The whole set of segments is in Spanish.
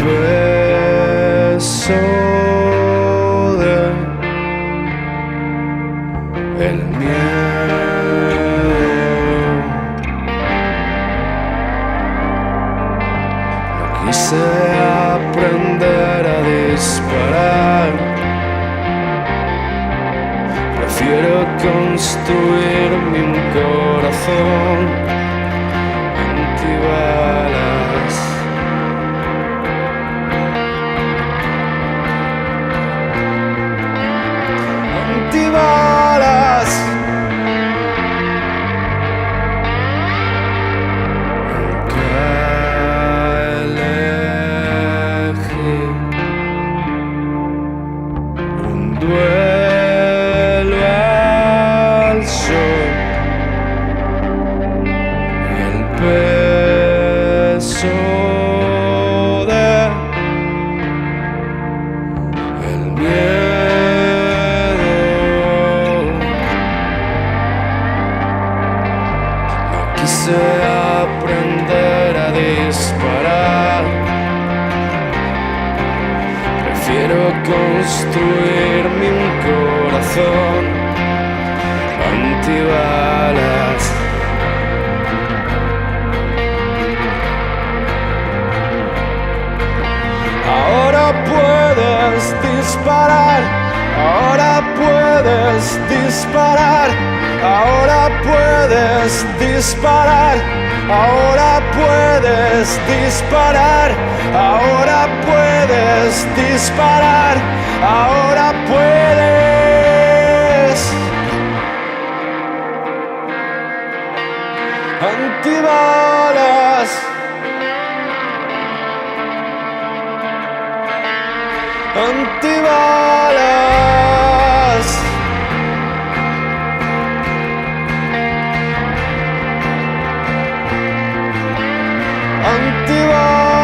peso del miedo. No quise aprender a disparar, prefiero construirme un corazón antibalas. Antibalas. Nunca elegí un duelo al sol y el peso del miedo. No quise aprender a disparar, prefiero construirme un corazón antibalas. Ahora puedes disparar, ahora puedes disparar, ahora puedes disparar, ahora puedes disparar, ahora puedes disparar, ahora puedes. Antibalas. Antibalas.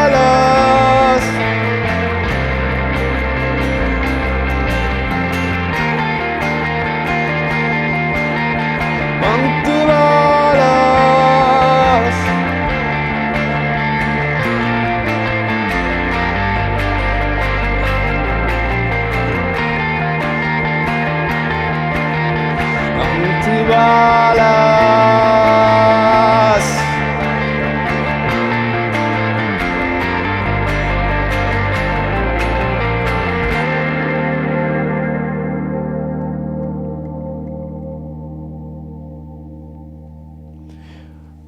Antibalas. Antibalas. Antibalas.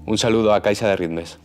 Un saludo a Caixa de Ritmes.